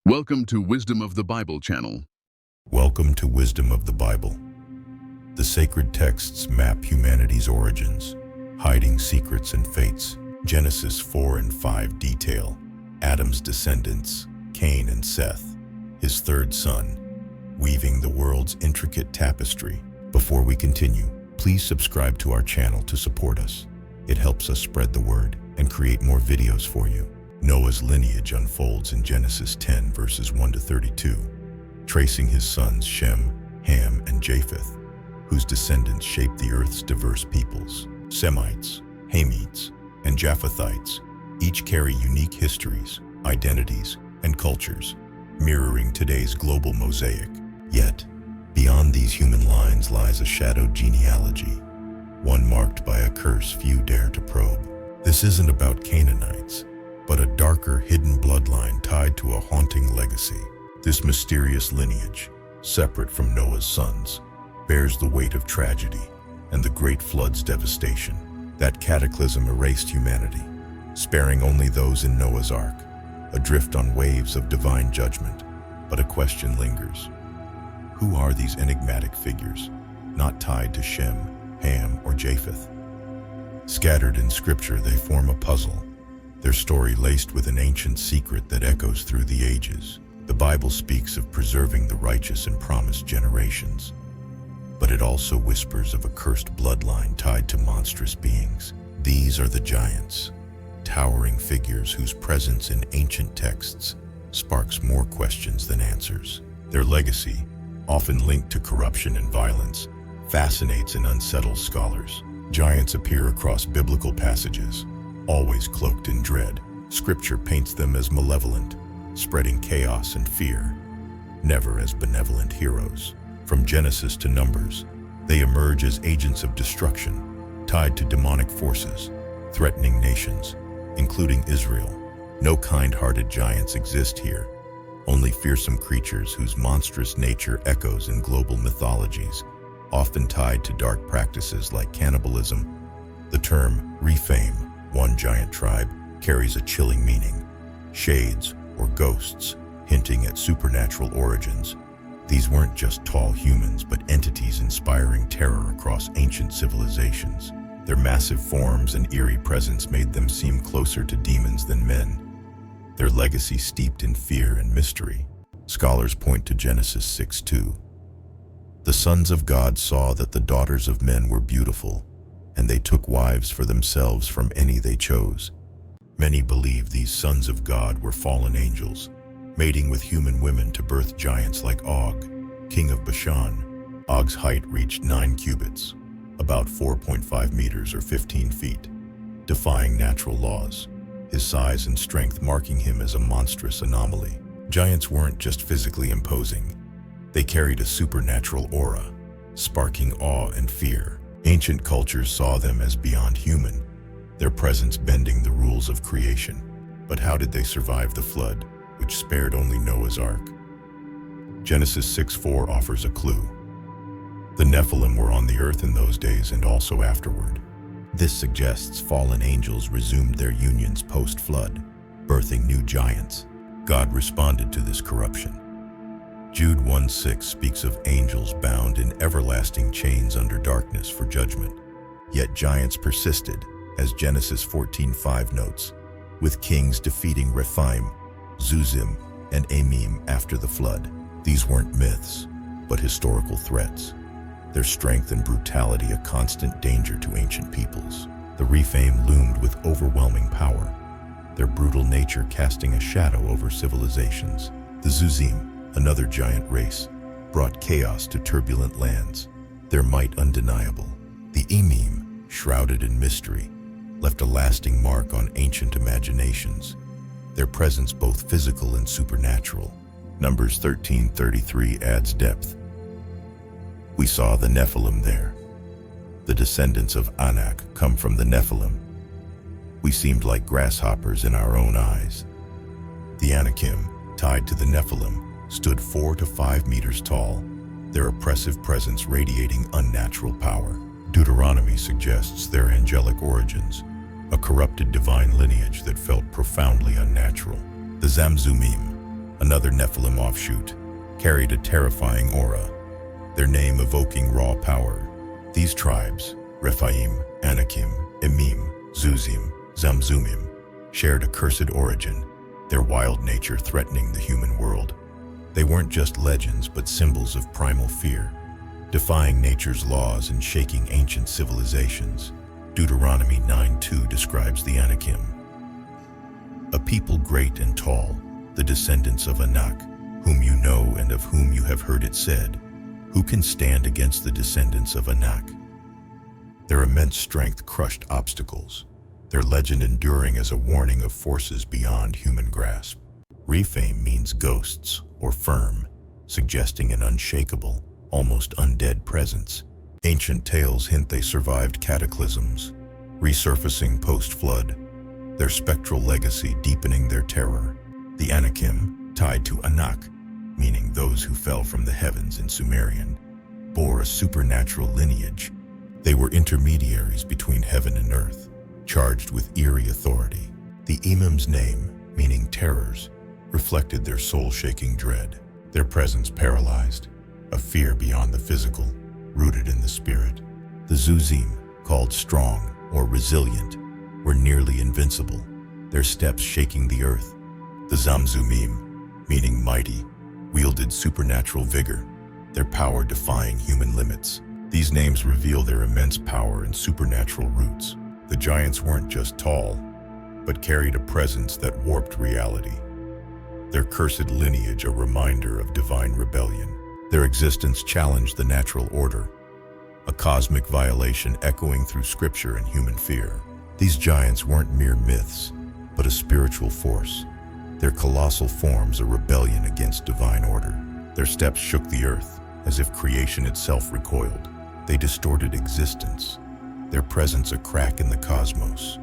Welcome to Wisdom of the Bible channel. Welcome to Wisdom of the Bible. The sacred texts map humanity's origins, hiding secrets and fates. Genesis 4 and 5 detail Adam's descendants, Cain and Seth, his third son, weaving the world's intricate tapestry. Before we continue, please subscribe to our channel to support us. It helps us spread the word and create more videos for you. Noah's lineage unfolds in Genesis 10 verses 1 to 32, tracing his sons Shem, Ham, and Japheth, whose descendants shaped the earth's diverse peoples. Semites, Hamites, and Japhethites each carry unique histories, identities, and cultures, mirroring today's global mosaic. Yet, beyond these human lines lies a shadowed genealogy, one marked by a curse few dare to probe. This isn't about Canaanites, but a darker, hidden bloodline tied to a haunting legacy. This mysterious lineage, separate from Noah's sons, bears the weight of tragedy and the great flood's devastation. That cataclysm erased humanity, sparing only those in Noah's Ark, adrift on waves of divine judgment. But a question lingers. Who are these enigmatic figures, not tied to Shem, Ham, or Japheth? Scattered in scripture, they form a puzzle, their story laced with an ancient secret that echoes through the ages. The Bible speaks of preserving the righteous and promised generations, but it also whispers of a cursed bloodline tied to monstrous beings. These are the giants, towering figures whose presence in ancient texts sparks more questions than answers. Their legacy, often linked to corruption and violence, fascinates and unsettles scholars. Giants appear across biblical passages, always cloaked in dread. Scripture paints them as malevolent, spreading chaos and fear, never as benevolent heroes. From Genesis to Numbers, they emerge as agents of destruction, tied to demonic forces, threatening nations, including Israel. No kind-hearted giants exist here, only fearsome creatures whose monstrous nature echoes in global mythologies, often tied to dark practices like cannibalism. The term Rephaim, one giant tribe, carries a chilling meaning: shades or ghosts, hinting at supernatural origins. These weren't just tall humans, but entities inspiring terror across ancient civilizations. Their massive forms and eerie presence made them seem closer to demons than men, their legacy steeped in fear and mystery. Scholars point to Genesis 6:2. The sons of God saw that the daughters of men were beautiful, and they took wives for themselves from any they chose. Many believe these sons of God were fallen angels, mating with human women to birth giants like Og, king of Bashan. Og's height reached 9 cubits, about 4.5 meters or 15 feet, defying natural laws, his size and strength marking him as a monstrous anomaly. Giants weren't just physically imposing, they carried a supernatural aura, sparking awe and fear. Ancient cultures saw them as beyond human, their presence bending the rules of creation. But how did they survive the flood, which spared only Noah's Ark? Genesis 6:4 offers a clue. The Nephilim were on the earth in those days and also afterward. This suggests fallen angels resumed their unions post-flood, birthing new giants. God responded to this corruption. Jude 1:6 speaks of angels bound in everlasting chains under darkness for judgment. Yet giants persisted, as Genesis 14:5 notes, with kings defeating Rephaim, Zuzim, and Amim after the flood. These weren't myths, but historical threats, their strength and brutality a constant danger to ancient peoples. The Rephaim loomed with overwhelming power, their brutal nature casting a shadow over civilizations. The Zuzim, another giant race, brought chaos to turbulent lands, their might undeniable. The Amim, shrouded in mystery, left a lasting mark on ancient imaginations, their presence both physical and supernatural. Numbers 13:33 adds depth. We saw the Nephilim there. The descendants of Anak come from the Nephilim. We seemed like grasshoppers in our own eyes. The Anakim, tied to the Nephilim, stood 4 to 5 meters tall, their oppressive presence radiating unnatural power. Deuteronomy suggests their angelic origins, a corrupted divine lineage that felt profoundly unnatural. The Zamzumim, another Nephilim offshoot, carried a terrifying aura, their name evoking raw power. These tribes, Rephaim, Anakim, Emim, Zuzim, Zamzumim, shared a cursed origin, their wild nature threatening the human world. They weren't just legends but symbols of primal fear, defying nature's laws and shaking ancient civilizations. Deuteronomy 9:2 describes the Anakim, a people great and tall, the descendants of Anak, whom you know and of whom you have heard it said, who can stand against the descendants of Anak? Their immense strength crushed obstacles, their legend enduring as a warning of forces beyond human grasp. Rephaim means ghosts or firm, suggesting an unshakable, almost undead presence. Ancient tales hint they survived cataclysms, resurfacing post-flood, their spectral legacy deepening their terror. The Anakim, tied to Anak, meaning those who fell from the heavens in Sumerian, bore a supernatural lineage. They were intermediaries between heaven and earth, charged with eerie authority. The Emim's name, meaning terrors, reflected their soul-shaking dread, their presence paralyzed, a fear beyond the physical, rooted in the spirit. The Zuzim, called strong or resilient, were nearly invincible, their steps shaking the earth. The Zamzumim, meaning mighty, wielded supernatural vigor, their power defying human limits. These names reveal their immense power and supernatural roots. The giants weren't just tall, but carried a presence that warped reality. Their cursed lineage a reminder of divine rebellion. Their existence challenged the natural order, a cosmic violation echoing through scripture and human fear. These giants weren't mere myths, but a spiritual force, their colossal forms a rebellion against divine order. Their steps shook the earth, as if creation itself recoiled. They distorted existence, their presence a crack in the cosmos,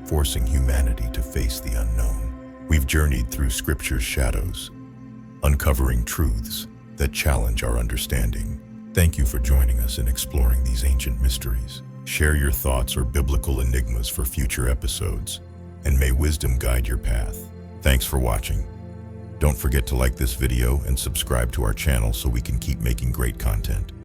forcing humanity to face the unknown. We've journeyed through scripture's shadows, uncovering truths that challenge our understanding. Thank you for joining us in exploring these ancient mysteries. Share your thoughts or biblical enigmas for future episodes, and may wisdom guide your path. Thanks for watching. Don't forget to like this video and subscribe to our channel so we can keep making great content.